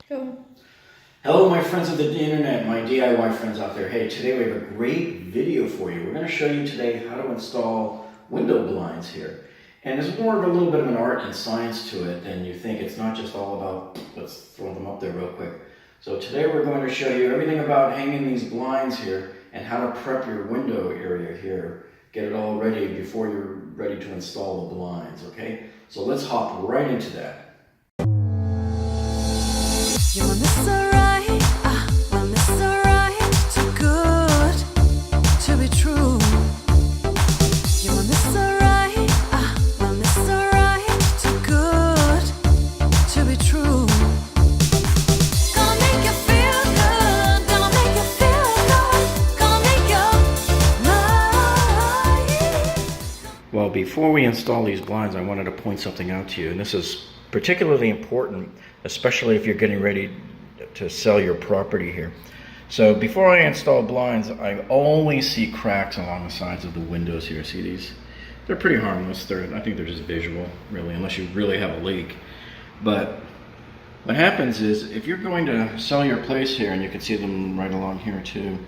Go. Hello my friends of the internet, my DIY friends out there. Hey, today we have a great video for you. We're going to show you today how to install window blinds here. And there's more of a little bit of an art and science to it than you think. It's not just all about, let's throw them up there real quick. So today we're going to show you everything about hanging these blinds here and how to prep your window area here. Get it all ready before you're ready to install the blinds, okay? So let's hop right into that. You want this alright? Want this alright? Too good to be true. You want this alright? Want this alright? Too good to be true. Gonna make you feel good. Gonna make you feel good. Gonna make you mine. Well, before we install these blinds, I wanted to point something out to you, and this is particularly important, especially if you're getting ready to sell your property here. So before I install blinds, I always see cracks along the sides of the windows here. See these? They're pretty harmless. I think they're just visual, really, unless you really have a leak. But what happens is, if you're going to sell your place here, and you can see them right along here too,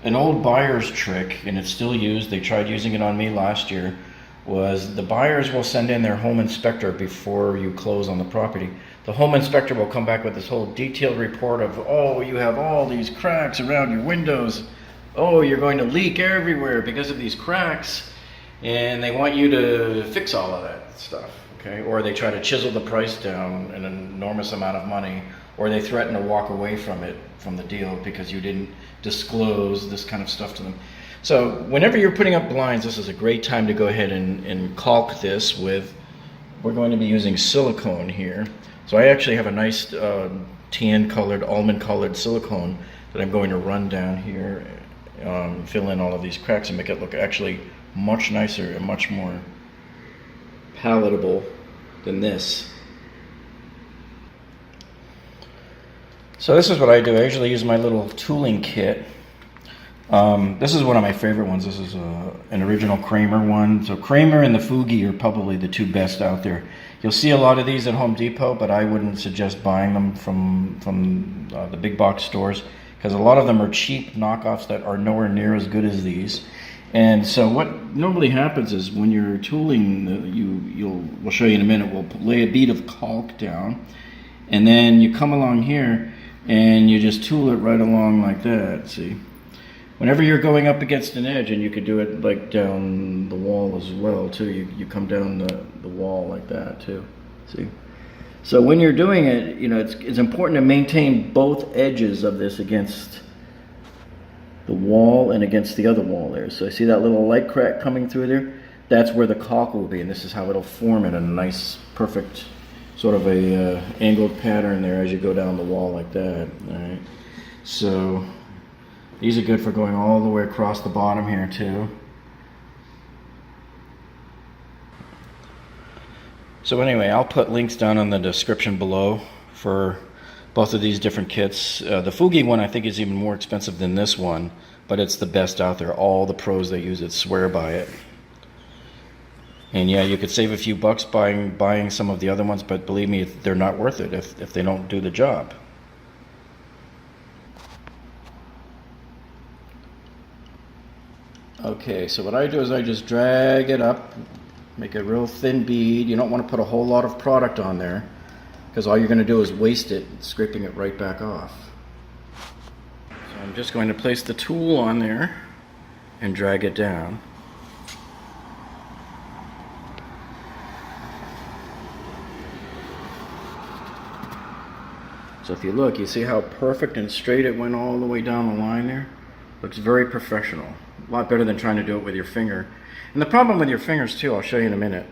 an old buyer's trick, and it's still used, they tried using it on me last year, was the buyers will send in their home inspector before you close on the property. The home inspector will come back with this whole detailed report of, oh, you have all these cracks around your windows. Oh, you're going to leak everywhere because of these cracks. And they want you to fix all of that stuff, okay? Or they try to chisel the price down an enormous amount of money, or they threaten to walk away from it, from the deal, because you didn't disclose this kind of stuff to them. So whenever you're putting up blinds, this is a great time to go ahead and caulk this with, we're going to be using silicone here. So I actually have a nice tan colored, almond colored silicone that I'm going to run down here, fill in all of these cracks and make it look actually much nicer and much more palatable than this. So this is what I do. I usually use my little tooling kit. This is one of my favorite ones. This is an original Kramer one. So Kramer and the Fuji are probably the two best out there. You'll see a lot of these at Home Depot, but I wouldn't suggest buying them from the big box stores, because a lot of them are cheap knockoffs that are nowhere near as good as these. And so what normally happens is, when you're tooling, we'll show you in a minute, we'll lay a bead of caulk down, and then you come along here and you just tool it right along like that, see? Whenever you're going up against an edge, and you could do it like down the wall as well too, you come down the wall like that too, see? So when you're doing it, you know, it's important to maintain both edges of this against the wall and against the other wall there. So see that little light crack coming through there? That's where the caulk will be, and this is how it'll form in a nice, perfect sort of a angled pattern there as you go down the wall like that, all right? So these are good for going all the way across the bottom here too. So anyway, I'll put links down in the description below for both of these different kits. The Fuji one I think is even more expensive than this one, but it's the best out there. All the pros that use it swear by it. And yeah, you could save a few bucks buying some of the other ones, but believe me, they're not worth it if they don't do the job. Okay, so what I do is I just drag it up, make a real thin bead. You don't want to put a whole lot of product on there, because all you're going to do is waste it, scraping it right back off. So I'm just going to place the tool on there and drag it down. So if you look, you see how perfect and straight it went all the way down the line there? Looks very professional. A lot better than trying to do it with your finger. And the problem with your fingers too, I'll show you in a minute.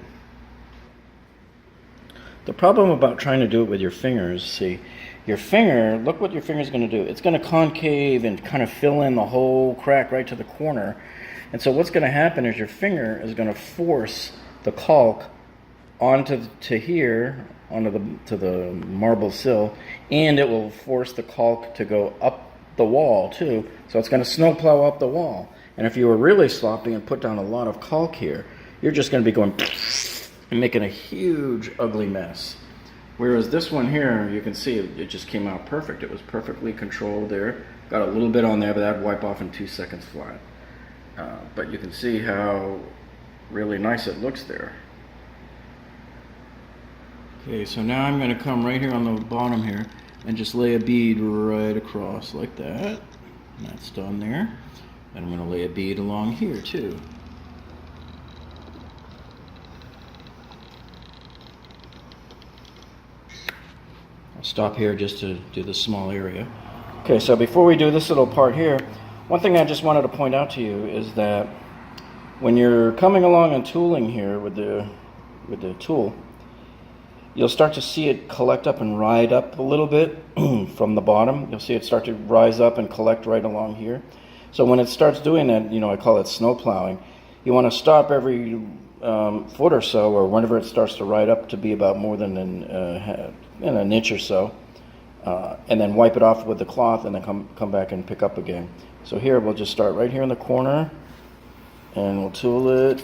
The problem about trying to do it with your fingers, see, your finger, look what your finger's going to do. It's going to concave and kind of fill in the whole crack right to the corner. And so what's going to happen is your finger is going to force the caulk onto here, to the marble sill, and it will force the caulk to go up the wall too. So it's going to snowplow up the wall. And if you were really sloppy and put down a lot of caulk here, you're just going to be going and making a huge ugly mess. Whereas this one here, you can see it just came out perfect. It was perfectly controlled there. Got a little bit on there, but that'd wipe off in 2 seconds flat. But you can see how really nice it looks there. Okay, so now I'm going to come right here on the bottom here and just lay a bead right across like that. And that's done there. And I'm going to lay a bead along here too. I'll stop here just to do this small area. Okay, so before we do this little part here, one thing I just wanted to point out to you is that when you're coming along and tooling here with the tool, you'll start to see it collect up and ride up a little bit from the bottom. You'll see it start to rise up and collect right along here. So when it starts doing that, I call it snow plowing, you want to stop every foot or so, or whenever it starts to ride up to be about more than an inch or so, and then wipe it off with the cloth and then come back and pick up again. So here we'll just start right here in the corner and we'll tool it.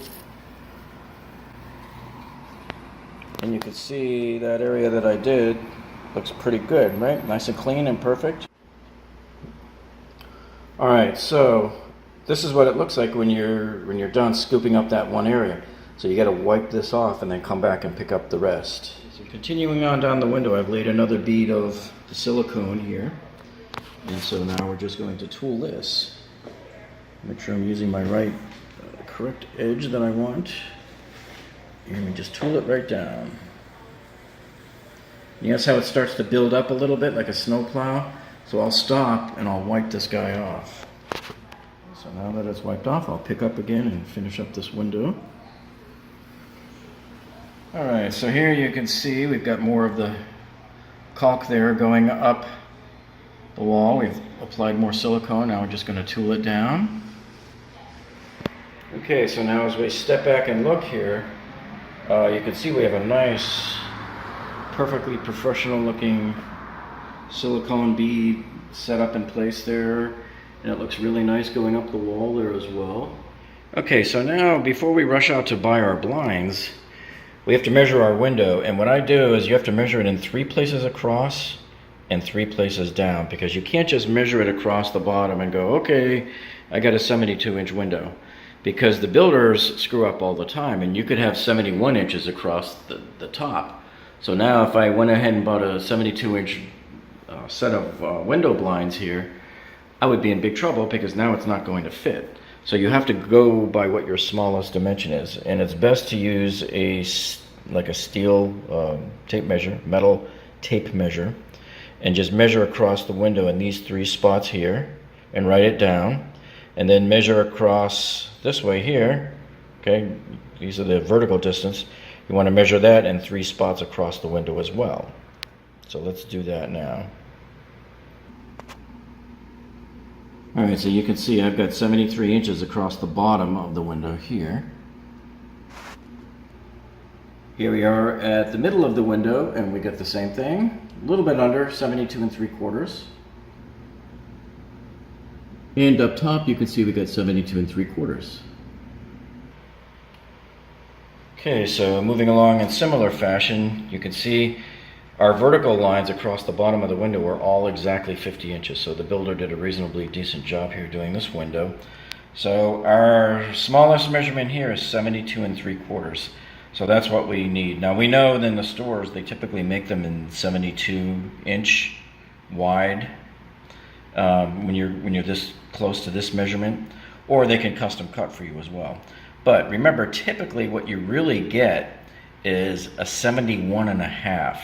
And you can see that area that I did looks pretty good, right? Nice and clean and perfect. All right, so this is what it looks like when you're done scooping up that one area. So you got to wipe this off and then come back and pick up the rest. So continuing on down the window, I've laid another bead of the silicone here. And so now we're just going to tool this. Make sure I'm using my right correct edge that I want. And we just tool it right down. You notice how it starts to build up a little bit like a snowplow? So I'll stop and I'll wipe this guy off. So now that it's wiped off, I'll pick up again and finish up this window. Alright, so here you can see we've got more of the caulk there going up the wall. We've applied more silicone. Now we're just going to tool it down. Okay, so now as we step back and look here, you can see we have a nice, perfectly professional looking silicone bead set up in place there, and it looks really nice going up the wall there as well. Okay, so now before we rush out to buy our blinds, we have to measure our window, and what I do is you have to measure it in 3 places across and 3 places down, because you can't just measure it across the bottom and go, okay, I got a 72-inch window, because the builders screw up all the time, and you could have 71 inches across the top. So now if I went ahead and bought a 72-inch set of window blinds here, I would be in big trouble, because now it's not going to fit. So you have to go by what your smallest dimension is, and it's best to use a steel tape measure, metal tape measure, and just measure across the window in these 3 spots here and write it down, and then measure across this way here. Okay, these are the vertical distance. You want to measure that in 3 spots across the window as well. So let's do that now. Alright, so you can see I've got 73 inches across the bottom of the window here. Here we are at the middle of the window, and we get the same thing. A little bit under, 72 3/4. And up top you can see we got 72 3/4. Okay, so moving along in similar fashion, you can see our vertical lines across the bottom of the window are all exactly 50 inches, so the builder did a reasonably decent job here doing this window. So our smallest measurement here is 72 3/4, so that's what we need. Now we know that in the stores they typically make them in 72-inch wide when you're this close to this measurement, or they can custom cut for you as well. But remember, typically what you really get is a 71.5.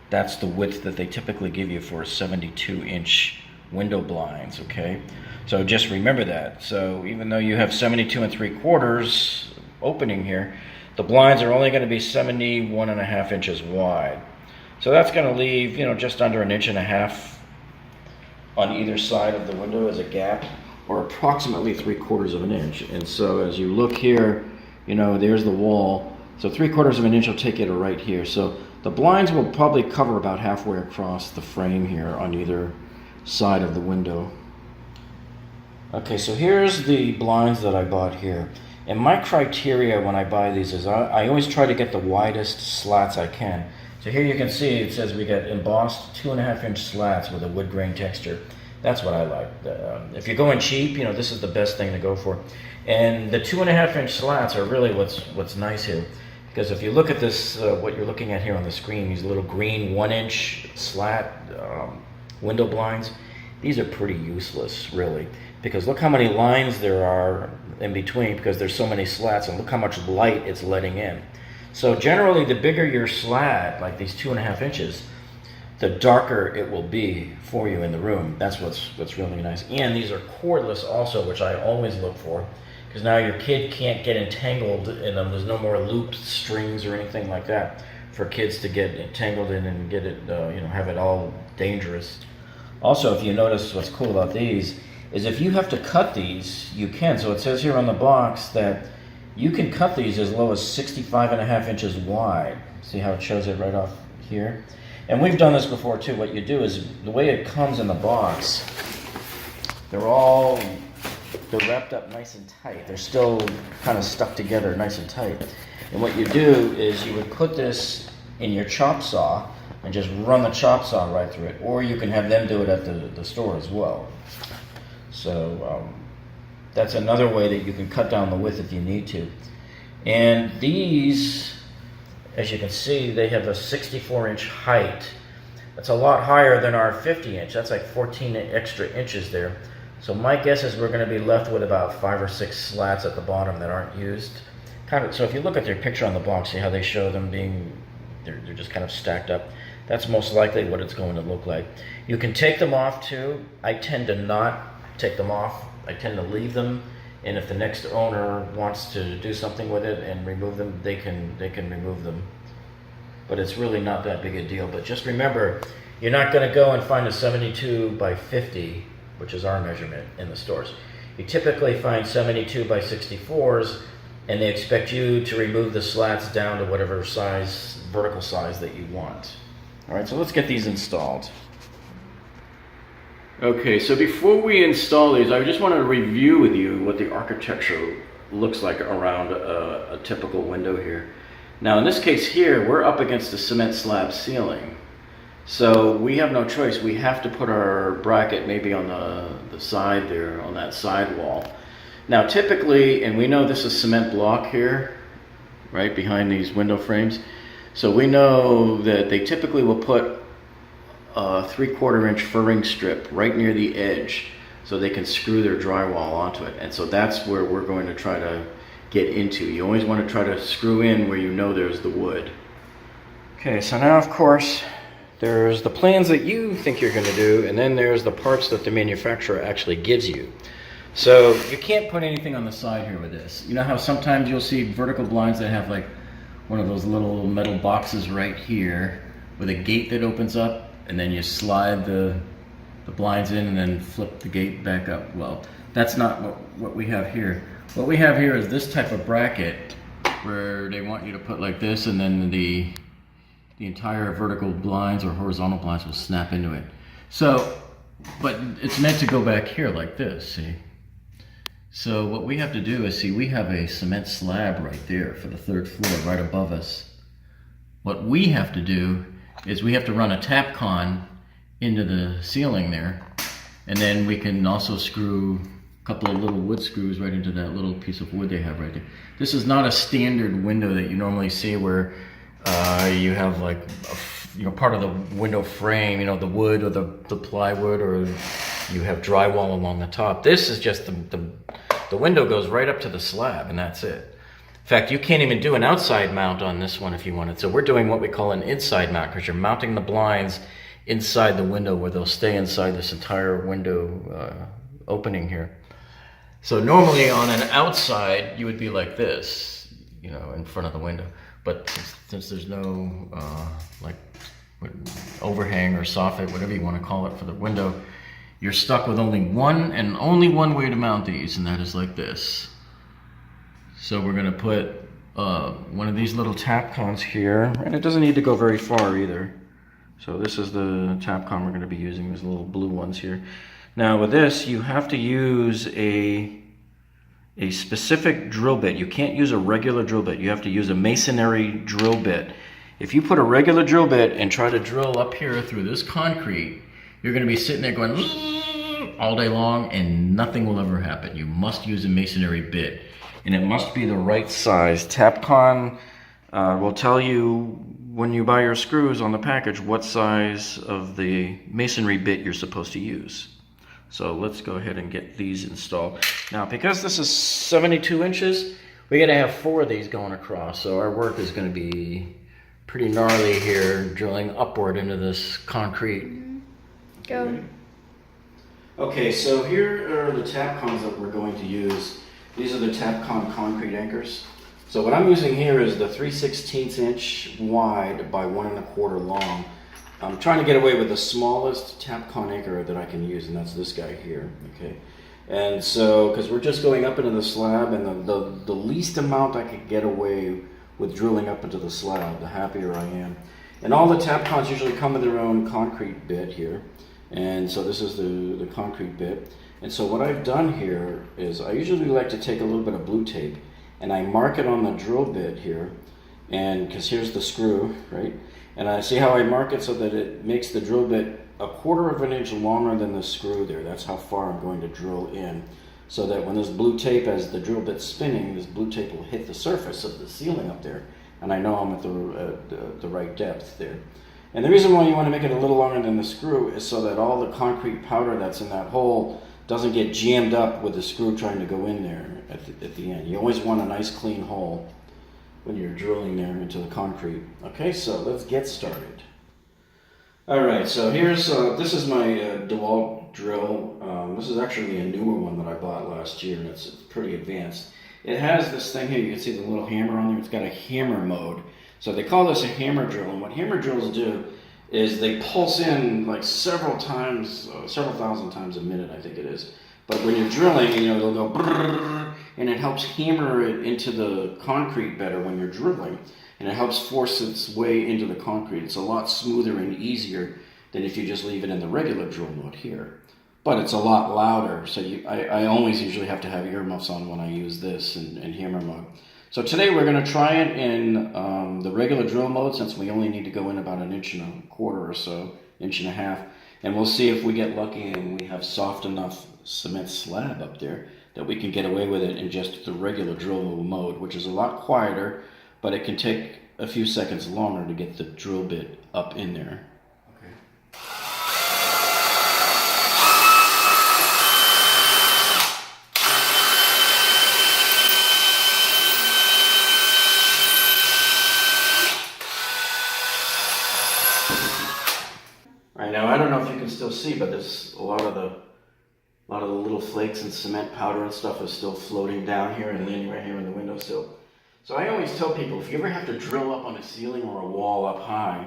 That's the width that they typically give you for a 72-inch window blinds, okay? So just remember that. So even though you have 72 3/4 opening here, the blinds are only going to be 71.5 inches wide. So that's going to leave, just under 1.5 inches on either side of the window as a gap, or approximately 3/4 of an inch. And so as you look here, there's the wall. So 3/4 of an inch will take you to right here. So the blinds will probably cover about halfway across the frame here on either side of the window. Okay, so here's the blinds that I bought here. And my criteria when I buy these is I always try to get the widest slats I can. So here you can see it says we get embossed 2.5-inch slats with a wood grain texture. That's what I like. If you're going cheap, you know, this is the best thing to go for. And the 2.5-inch slats are really what's nice here. Because if you look at this, what you're looking at here on the screen, these little green 1-inch slat window blinds, these are pretty useless, really. Because look how many lines there are in between, because there's so many slats, and look how much light it's letting in. So generally, the bigger your slat, like these 2.5 inches, the darker it will be for you in the room. That's what's really nice. And these are cordless also, which I always look for, because now your kid can't get entangled in them. There's no more looped strings or anything like that for kids to get entangled in and get it, you know, have it all dangerous. Also, if you notice, what's cool about these is if you have to cut these, you can. So it says here on the box that you can cut these as low as 65.5 inches wide. See how it shows it right off here? And we've done this before too. What you do is, the way it comes in the box, they're wrapped up nice and tight. They're still kind of stuck together nice and tight. And what you do is you would put this in your chop saw and just run the chop saw right through it. Or you can have them do it at the store as well. So that's another way that you can cut down the width if you need to. And these, as you can see, they have a 64-inch height. That's a lot higher than our 50-inch. That's like 14 extra inches there. So my guess is we're going to be left with about 5 or 6 slats at the bottom that aren't used. So if you look at their picture on the box, see how they show them being, they're just kind of stacked up. That's most likely what it's going to look like. You can take them off too. I tend to not take them off. I tend to leave them, and if the next owner wants to do something with it and remove them, they can remove them. But it's really not that big a deal. But just remember, you're not going to go and find a 72 by 50, which is our measurement in the stores. You typically find 72 by 64s, and they expect you to remove the slats down to whatever size, vertical size that you want. All right, so let's get these installed. Okay, so before we install these, I just want to review with you what the architecture looks like around a typical window here. Now in this case here, we're up against a cement slab ceiling. So we have no choice. We have to put our bracket maybe on the side there, on that side wall. Now typically, and we know this is cement block here, right behind these window frames. So we know that they typically will put a 3/4 inch furring strip right near the edge so they can screw their drywall onto it. And so that's where we're going to try to get into. You always want to try to screw in where you know there's the wood. Okay, so now of course there's the plans that you think you're going to do, and then there's the parts that the manufacturer actually gives you. So you can't put anything on the side here with this. You know how sometimes you'll see vertical blinds that have like one of those little metal boxes right here with a gate that opens up, and then you slide the blinds in and then flip the gate back up. Well, that's not what we have here. What we have here is this type of bracket where they want you to put like this, and then the entire vertical blinds or horizontal blinds will snap into it. So, but it's meant to go back here like this, see? So what we have to do is, see, we have a cement slab right there for the 3rd floor right above us. What we have to do is we have to run a Tapcon into the ceiling there, and then we can also screw a couple of little wood screws right into that little piece of wood they have right there. This is not a standard window that you normally see where you have like part of the window frame, the wood or the plywood, or you have drywall along the top. This is just the window goes right up to the slab, and that's it. In fact, you can't even do an outside mount on this one if you wanted. So we're doing what we call an inside mount, because you're mounting the blinds inside the window where they'll stay inside this entire window opening here. So normally on an outside, you would be like this, in front of the window. But since there's no like overhang or soffit, whatever you want to call it, for the window, you're stuck with only one way to mount these, and that is like this. So we're going to put one of these little Tapcons here, and it doesn't need to go very far either. So this is the Tapcon we're going to be using, these little blue ones here. Now with this, you have to use a a specific drill bit. You can't use a regular drill bit. You have to use a masonry drill bit. If you put a regular drill bit and try to drill up here through this concrete, you're going to be sitting there going all day long and nothing will ever happen. You must use a masonry bit, and it must be the right size. Tapcon will tell you when you buy your screws on the package what size of the masonry bit you're supposed to use. So let's go ahead and get these installed. Now, because this is 72 inches, we got to have 4 of these going across. So our work is going to be pretty gnarly here, drilling upward into this concrete. Go. Okay, so here are the Tapcons that we're going to use. These are the Tapcon concrete anchors. So what I'm using here is the 3/16 inch wide by 1 1/4 long. I'm trying to get away with the smallest Tapcon anchor that I can use, and that's this guy here, okay? And so, because we're just going up into the slab, and the least amount I could get away with drilling up into the slab, the happier I am. And all the Tapcons usually come with their own concrete bit here. And so this is the concrete bit. And so what I've done here is I usually like to take a little bit of blue tape and I mark it on the drill bit here, and because here's the screw, right? And I see how I mark it so that it makes the drill bit 1/4 of an inch longer than the screw there. That's how far I'm going to drill in. So that when this blue tape, as the drill bit's spinning, this blue tape will hit the surface of the ceiling up there. And I know I'm at the right depth there. And the reason why you want to make it a little longer than the screw is so that all the concrete powder that's in that hole doesn't get jammed up with the screw trying to go in there at the end. You always want a nice clean hole when you're drilling there into the concrete. Okay, so let's get started. Alright, so here's, this is my DeWalt drill. This is actually a newer one that I bought last year, and it's pretty advanced. It has this thing here, you can see the little hammer on there. It's got a hammer mode. So they call this a hammer drill, and what hammer drills do is they pulse in like several times, several thousand times a minute, I think it is. But when you're drilling, you know, it'll go brrrr, and it helps hammer it into the concrete better when you're drilling, and it helps force its way into the concrete. It's a lot smoother and easier than if you just leave it in the regular drill mode here. But it's a lot louder, so I always usually have to have earmuffs on when I use this in hammer mode. So today we're going to try it in the regular drill mode, since we only need to go in about 1 1/4 or so, 1.5 inches, and we'll see if we get lucky and we have soft enough cement slab up there that we can get away with it in just the regular drill mode, which is a lot quieter, but it can take a few seconds longer to get the drill bit up in there. Right now, I don't know if you can still see, but there's a lot of the little flakes and cement powder and stuff is still floating down here and landing right here in the windowsill. So I always tell people, if you ever have to drill up on a ceiling or a wall up high,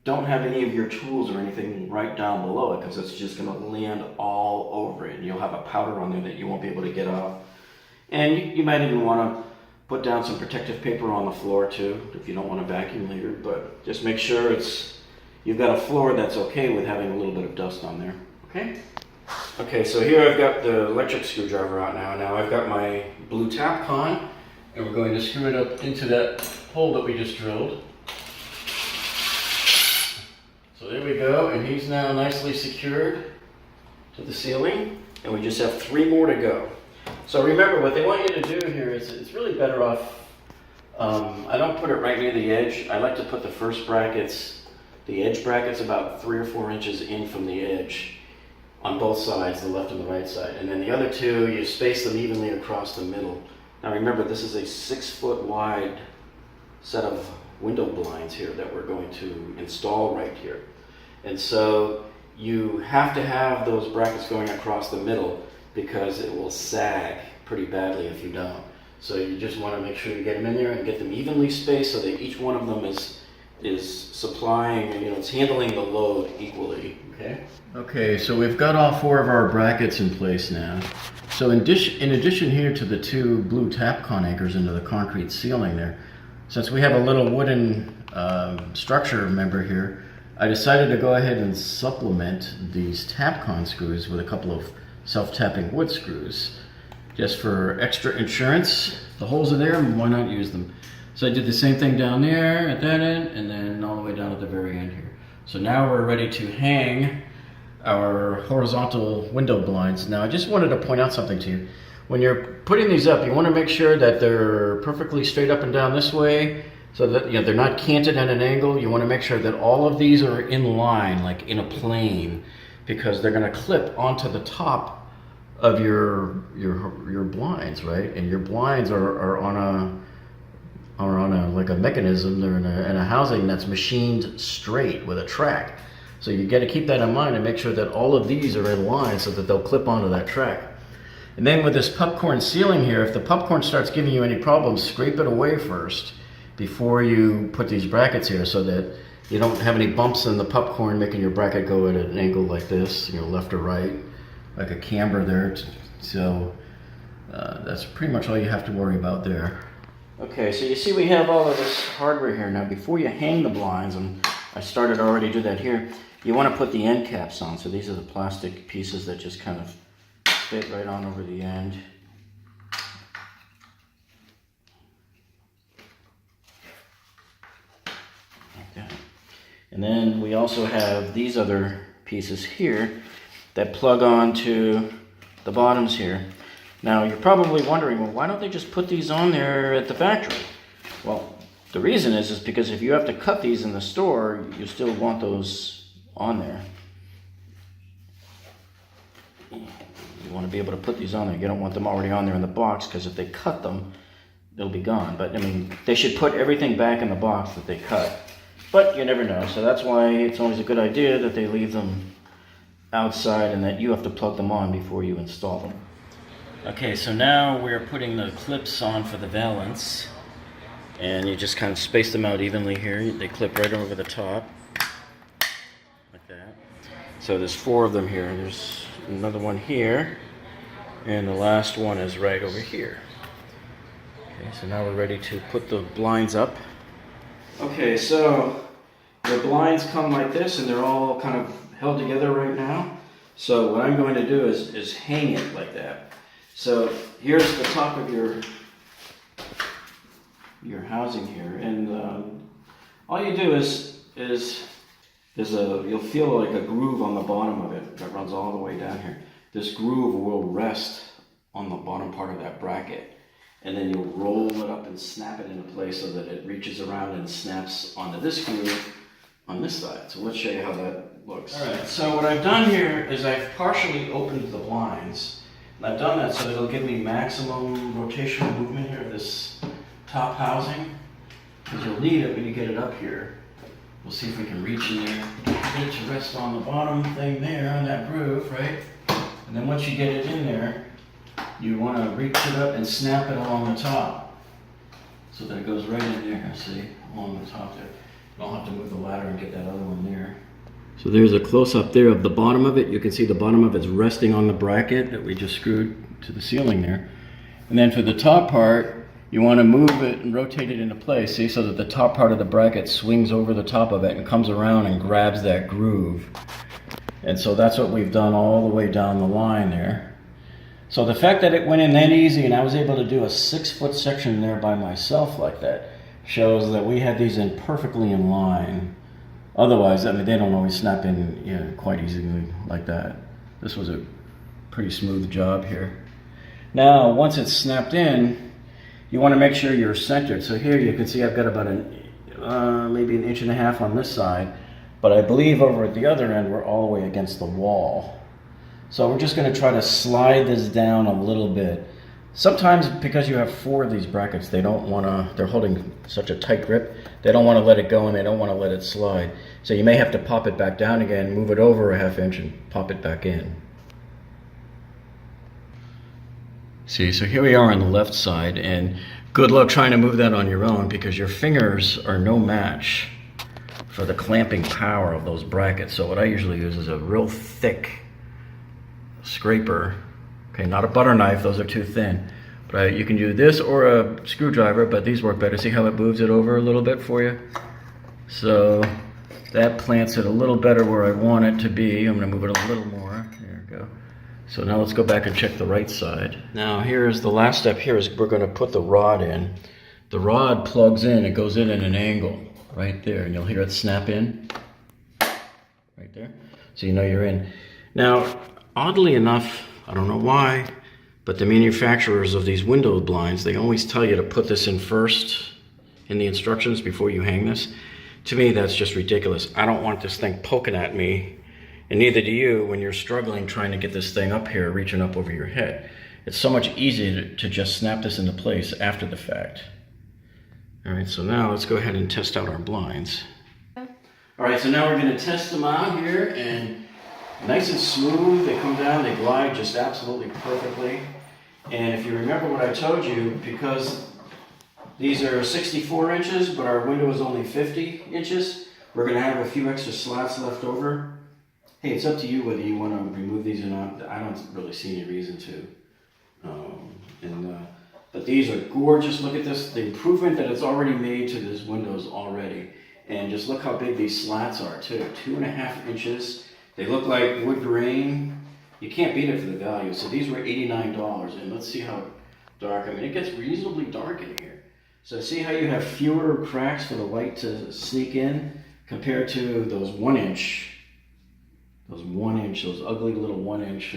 don't have any of your tools or anything right down below it, because it's just going to land all over it, and you'll have a powder on there that you won't be able to get off. And you might even want to put down some protective paper on the floor too, if you don't want to vacuum later, but just make sure you've got a floor that's okay with having a little bit of dust on there, okay? Okay, so here I've got the electric screwdriver out now. Now I've got my blue Tapcon, and we're going to screw it up into that hole that we just drilled. So there we go, and he's now nicely secured to the ceiling, and we just have 3 more to go. So remember, what they want you to do here is, it's really better off, I don't put it right near the edge. I like to put the first brackets, the edge brackets, about 3 or 4 inches in from the edge on both sides, the left and the right side. And then the other 2, you space them evenly across the middle. Now remember, this is a 6-foot wide set of window blinds here that we're going to install right here. And so you have to have those brackets going across the middle, because it will sag pretty badly if you don't. So you just want to make sure you get them in there and get them evenly spaced so that each one of them is supplying, you know, it's handling the load equally, okay? Okay, so we've got all 4 of our brackets in place now. So in addition here to the 2 blue Tapcon anchors into the concrete ceiling there, since we have a little wooden structure member here, I decided to go ahead and supplement these Tapcon screws with a couple of self-tapping wood screws. just for extra insurance. The holes are there, why not use them? So I did the same thing down there at that end, and then all the way down at the very end here. So now we're ready to hang our horizontal window blinds. Now I just wanted to point out something to you. When you're putting these up, you want to make sure that they're perfectly straight up and down this way, so that they're not canted at an angle. You want to make sure that all of these are in line, like in a plane, because they're going to clip onto the top of your blinds, right? And your blinds are on a like a mechanism. They're in a housing that's machined straight with a track. So you got to keep that in mind and make sure that all of these are in line so that they'll clip onto that track. And then with this popcorn ceiling here, if the popcorn starts giving you any problems, scrape it away first before you put these brackets here, so that you don't have any bumps in the popcorn making your bracket go at an angle like this, left or right, like a camber there. So that's pretty much all you have to worry about there. Okay, so you see we have all of this hardware here. Now before you hang the blinds, and I started already to do that here, you want to put the end caps on. So these are the plastic pieces that just kind of fit right on over the end. Like that. And then we also have these other pieces here that plug onto the bottoms here. Now you're probably wondering, well, why don't they just put these on there at the factory? Well, the reason is because if you have to cut these in the store, you still want those on there. You want to be able to put these on there. You don't want them already on there in the box, because if they cut them, they'll be gone. But I mean, they should put everything back in the box that they cut. But you never know, so that's why it's always a good idea that they leave them outside and that you have to plug them on before you install them. Okay, so now we're putting the clips on for the valance, and you just kind of space them out evenly here. They clip right over the top, like that. So there's 4 of them here. There's another one here, and the last one is right over here. Okay, so now we're ready to put the blinds up. Okay, so the blinds come like this, and they're all kind of held together right now. So what I'm going to do is hang it like that. So here's the top of your housing here, and all you do is you'll feel like a groove on the bottom of it that runs all the way down here. This groove will rest on the bottom part of that bracket, and then you'll roll it up and snap it into place so that it reaches around and snaps onto this groove on this side. So let's show you how that looks. All right, so what I've done here is I've partially opened the blinds. And I've done that so that it'll give me maximum rotational movement here of this top housing, because you'll need it when you get it up here. We'll see if we can reach in there, get it to rest on the bottom thing there on that groove, right? And then once you get it in there, you want to reach it up and snap it along the top so that it goes right in there, see, along the top there. I'll have to move the ladder and get that other one there. So there's a close-up there of the bottom of it. You can see the bottom of it's resting on the bracket that we just screwed to the ceiling there. And then for the top part, you want to move it and rotate it into place, see, so that the top part of the bracket swings over the top of it and comes around and grabs that groove. And so that's what we've done all the way down the line there. So the fact that it went in that easy and I was able to do a 6-foot section there by myself like that shows that we had these in perfectly in line. Otherwise, I mean, they don't always snap in quite easily like that. This was a pretty smooth job here. Now, once it's snapped in, you want to make sure you're centered. So here you can see I've got about maybe 1.5 inches on this side, but I believe over at the other end we're all the way against the wall. So we're just going to try to slide this down a little bit. Sometimes because you have 4 of these brackets, they don't want to, they're holding such a tight grip, they don't want to let it go and they don't want to let it slide. So you may have to pop it back down again, move it over 1/2 inch and pop it back in. See, so here we are on the left side, and good luck trying to move that on your own because your fingers are no match for the clamping power of those brackets. So what I usually use is a real thick scraper. Okay, not a butter knife, those are too thin. But you can do this or a screwdriver, but these work better. See how it moves it over a little bit for you? So that plants it a little better where I want it to be. I'm gonna move it a little more. There we go. So now let's go back and check the right side. Now here's the last step here is we're going to put the rod in. The rod plugs in, it goes in at an angle right there, and you'll hear it snap in right there. So you know you're in. Now, oddly enough, I don't know why, but the manufacturers of these window blinds, they always tell you to put this in first in the instructions before you hang this. To me, that's just ridiculous. I don't want this thing poking at me, and neither do you when you're struggling trying to get this thing up here, reaching up over your head. It's so much easier to just snap this into place after the fact. All right, so now let's go ahead and test out our blinds. All right, so now we're going to test them out here, and nice and smooth. They come down, they glide just absolutely perfectly. And if you remember what I told you, because these are 64 inches, but our window is only 50 inches, we're going to have a few extra slats left over. Hey, it's up to you whether you want to remove these or not. I don't really see any reason to. But these are gorgeous. Look at this, the improvement that it's already made to these windows already. And just look how big these slats are too, 2.5 inches. They look like wood grain. You can't beat it for the value. So these were $89, and let's see how dark. I mean, it gets reasonably dark in here. So see how you have fewer cracks for the light to sneak in compared to those 1 inch, those ugly little 1 inch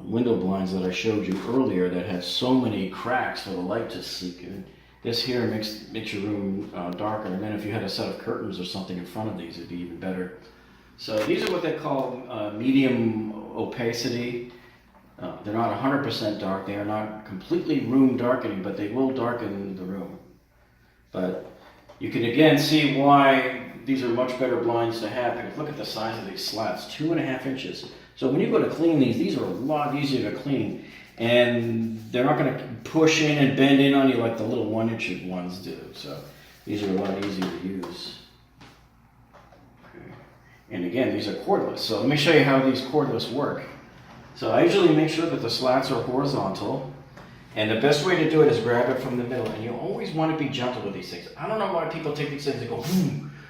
window blinds that I showed you earlier that had so many cracks for the light to sneak in. This here makes your room darker, and then if you had a set of curtains or something in front of these, it'd be even better. So these are what they call medium opacity. They're not 100% dark. They are not completely room darkening, but they will darken the room. But you can again see why these are much better blinds to have, because look at the size of these slats, 2.5 inches. So when you go to clean these are a lot easier to clean. And they're not going to push in and bend in on you like the little 1 inch ones do. So these are a lot easier to use. Okay. And again, these are cordless. So let me show you how these cordless work. So I usually make sure that the slats are horizontal. And the best way to do it is grab it from the middle. And you always want to be gentle with these things. I don't know why people take these things and go,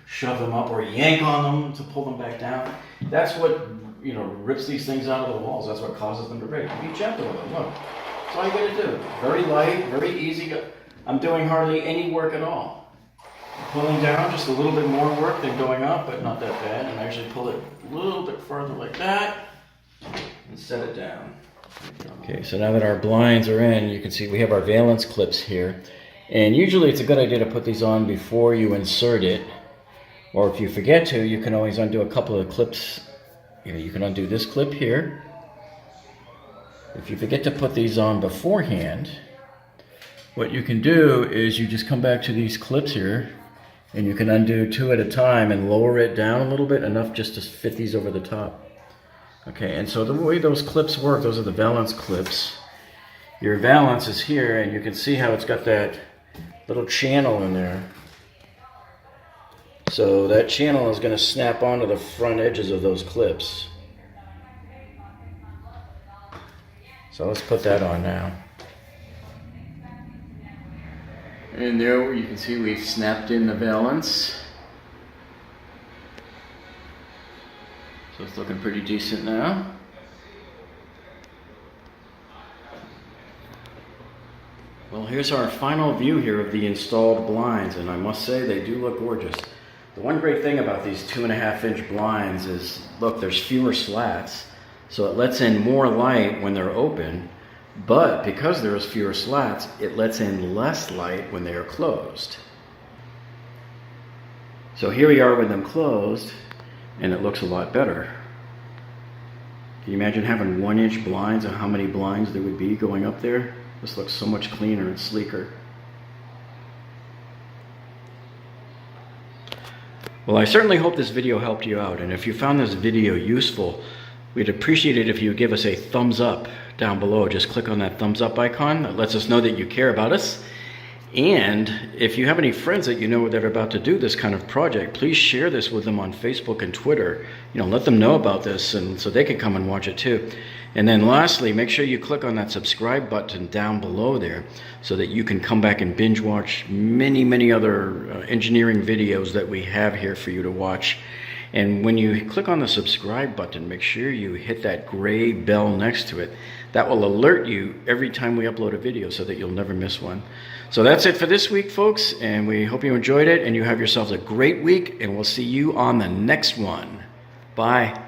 shove them up or yank on them to pull them back down. That's what rips these things out of the walls. That's what causes them to break. Be gentle with them. Look, that's all you got to do. Very light, very easy. I'm doing hardly any work at all. Pulling down, just a little bit more work than going up, but not that bad. And I actually pull it a little bit further like that and set it down. Okay, so now that our blinds are in, you can see we have our valance clips here. And usually it's a good idea to put these on before you insert it. Or if you forget to, you can always undo a couple of clips. You can undo this clip here. If you forget to put these on beforehand, what you can do is you just come back to these clips here, and you can undo 2 at a time and lower it down a little bit, enough just to fit these over the top. Okay, and so the way those clips work, those are the valance clips. Your valance is here, and you can see how it's got that little channel in there. So that channel is going to snap onto the front edges of those clips. So let's put that on now. And there you can see we've snapped in the valance. So it's looking pretty decent now. Well, here's our final view here of the installed blinds, and I must say they do look gorgeous. The one great thing about these 2.5 inch blinds is, look, there's fewer slats, so it lets in more light when they're open, but because there's fewer slats, it lets in less light when they are closed. So here we are with them closed, and it looks a lot better. Can you imagine having 1 inch blinds and how many blinds there would be going up there? This looks so much cleaner and sleeker. Well, I certainly hope this video helped you out, and if you found this video useful, we'd appreciate it if you would give us a thumbs up down below. Just click on that thumbs up icon. That lets us know that you care about us. And if you have any friends that you know that are about to do this kind of project, please share this with them on Facebook and Twitter. Let them know about this, and so they can come and watch it too. And then lastly, make sure you click on that subscribe button down below there so that you can come back and binge watch many other engineering videos that we have here for you to watch. And when you click on the subscribe button, make sure you hit that gray bell next to it. That will alert you every time we upload a video so that you'll never miss one. So that's it for this week, folks, and we hope you enjoyed it and you have yourselves a great week, and we'll see you on the next one. Bye.